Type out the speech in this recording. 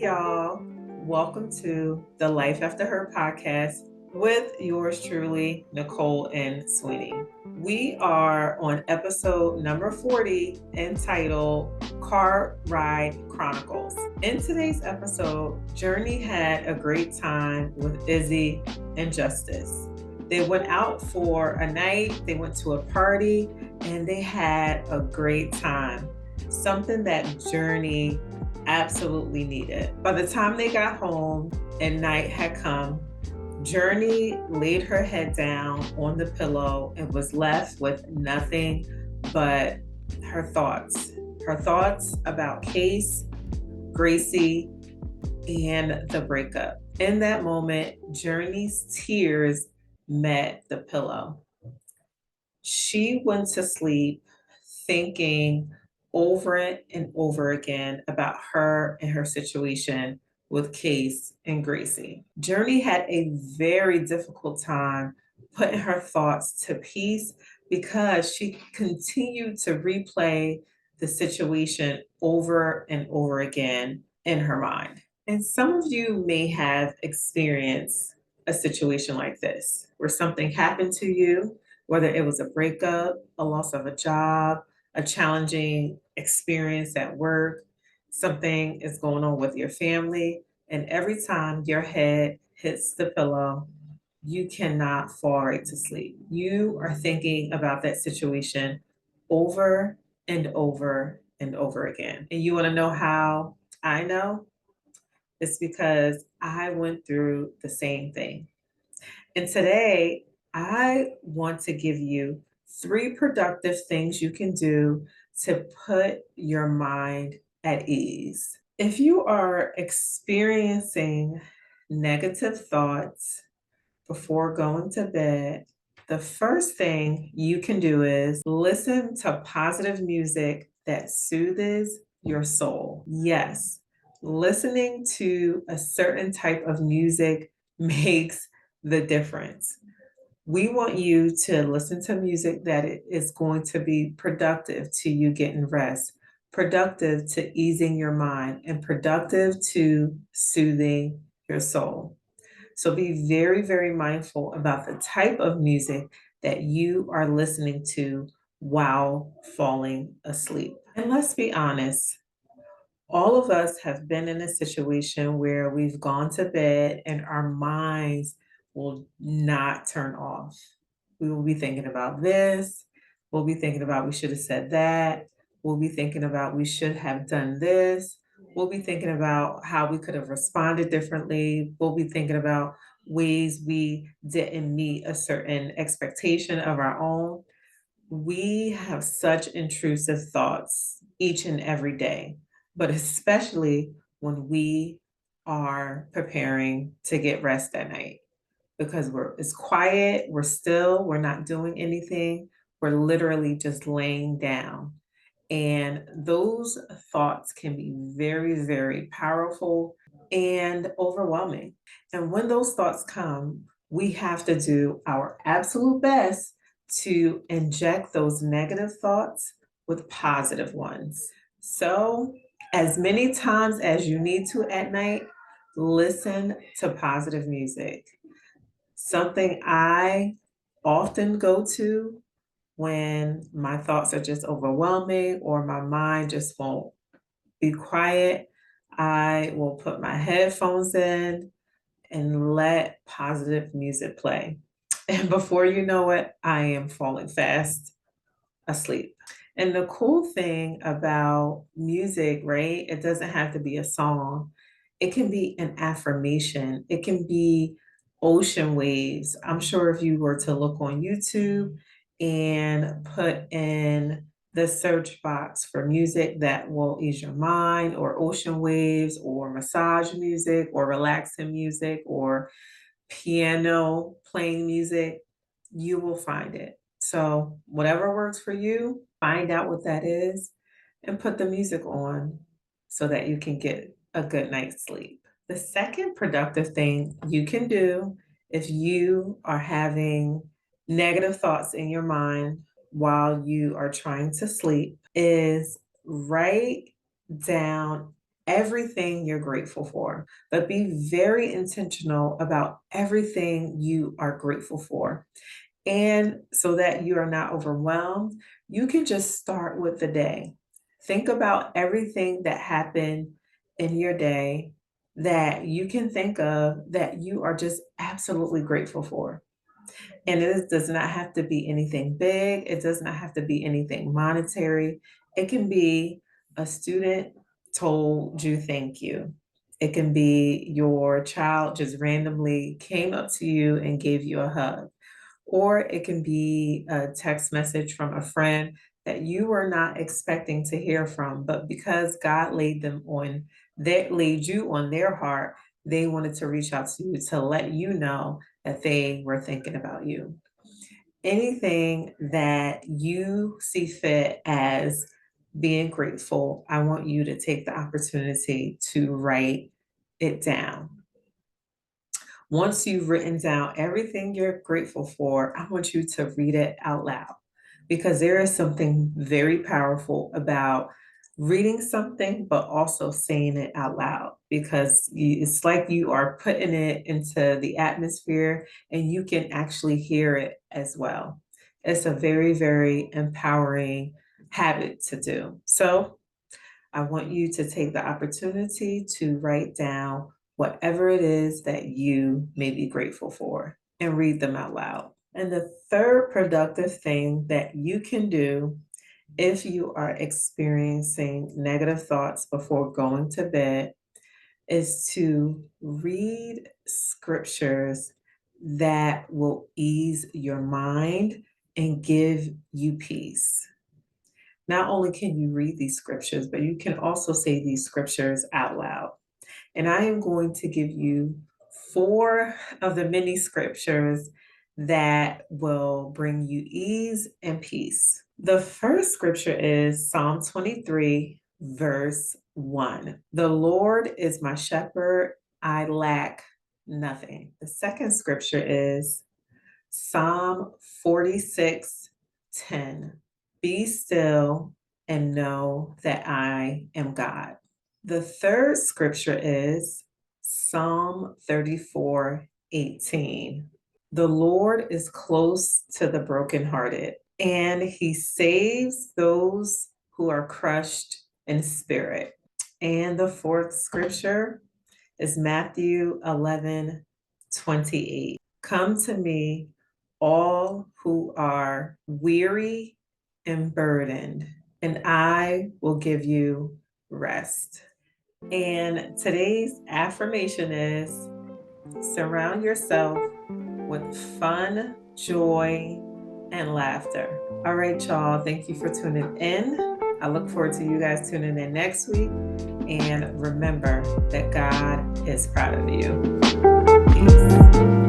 y'all. Welcome to the Life After Her podcast with yours truly, Nicole and Sweeney. We are on episode number 40 entitled Car Ride Chronicles. In today's episode, Journee had a great time with Izzie and Justice. They went out for a night, they went to a party, and they had a great time. Something that Journee absolutely needed. By the time they got home and night had come, Journee laid her head down on the pillow and was left with nothing but her thoughts. Her thoughts about Khase, Gracie, and the breakup. In that moment, Journee's tears met the pillow. She went to sleep thinking over and over again about her and her situation with Khase and Gracie. Journee had a very difficult time putting her thoughts to peace because she continued to replay the situation over and over again in her mind. And some of you may have experienced a situation like this where something happened to you, whether it was a breakup, a loss of a job, a challenging experience at work, something is going on with your family, and every time your head hits the pillow, you cannot fall right to sleep. You are thinking about that situation over and over and over again. And you want to know how I know? It's because I went through the same thing. And today, I want to give you 3 productive things you can do to put your mind at ease. If you are experiencing negative thoughts before going to bed, the first thing you can do is listen to positive music that soothes your soul. Yes, listening to a certain type of music makes the difference. We want you to listen to music that is going to be productive to you getting rest, productive to easing your mind, and productive to soothing your soul. So be very, very mindful about the type of music that you are listening to while falling asleep. And let's be honest, all of us have been in a situation where we've gone to bed and our minds will not turn off. We will be thinking about this. We'll be thinking about we should have said that. We'll be thinking about we should have done this. We'll be thinking about how we could have responded differently. We'll be thinking about ways we didn't meet a certain expectation of our own. We have such intrusive thoughts each and every day, but especially when we are preparing to get rest at night because it's quiet, we're still, we're not doing anything, we're literally just laying down. And those thoughts can be very, very powerful and overwhelming. And when those thoughts come, we have to do our absolute best to inject those negative thoughts with positive ones. So, as many times as you need to at night, listen to positive music. Something I often go to when my thoughts are just overwhelming or my mind just won't be quiet, I will put my headphones in and let positive music play. And before you know it, I am falling fast asleep. And the cool thing about music, right? It doesn't have to be a song. It can be an affirmation. It can be ocean waves. I'm sure if you were to look on YouTube and put in the search box for music that will ease your mind, or ocean waves, or massage music, or relaxing music, or piano playing music, you will find it. So, whatever works for you, find out what that is and put the music on so that you can get a good night's sleep. The second productive thing you can do if you are having negative thoughts in your mind while you are trying to sleep is write down everything you're grateful for, but be very intentional about everything you are grateful for. And so that you are not overwhelmed, you can just start with the day. Think about everything that happened in your day that you can think of that you are just absolutely grateful for. And does not have to be anything big. It does not have to be anything monetary. It can be a student told you thank you. It can be your child just randomly came up to you and gave you a hug. Or it can be a text message from a friend that you were not expecting to hear from, but because God laid you on their heart, they wanted to reach out to you to let you know that they were thinking about you. Anything that you see fit as being grateful, I want you to take the opportunity to write it down. Once you've written down everything you're grateful for, I want you to read it out loud because there is something very powerful about reading something, but also saying it out loud because it's like you are putting it into the atmosphere and you can actually hear it as well. It's a very, very empowering habit to do. So I want you to take the opportunity to write down whatever it is that you may be grateful for and read them out loud. And the third productive thing that you can do if you are experiencing negative thoughts before going to bed is to read scriptures that will ease your mind and give you peace. Not only can you read these scriptures, but you can also say these scriptures out loud. And I am going to give you 4 of the many scriptures that will bring you ease and peace. The first scripture is Psalm 23, verse 1. The Lord is my shepherd, I lack nothing. The second scripture is Psalm 46, 10. Be still and know that I am God. The third scripture is Psalm 34, 18. The Lord is close to the brokenhearted, and he saves those who are crushed in spirit. And the fourth scripture is Matthew 11, 28. Come to me, all who are weary and burdened, and I will give you rest. And today's affirmation is surround yourself with fun, joy, and laughter. All right, y'all. Thank you for tuning in. I look forward to you guys tuning in next week. And remember that God is proud of you. Peace.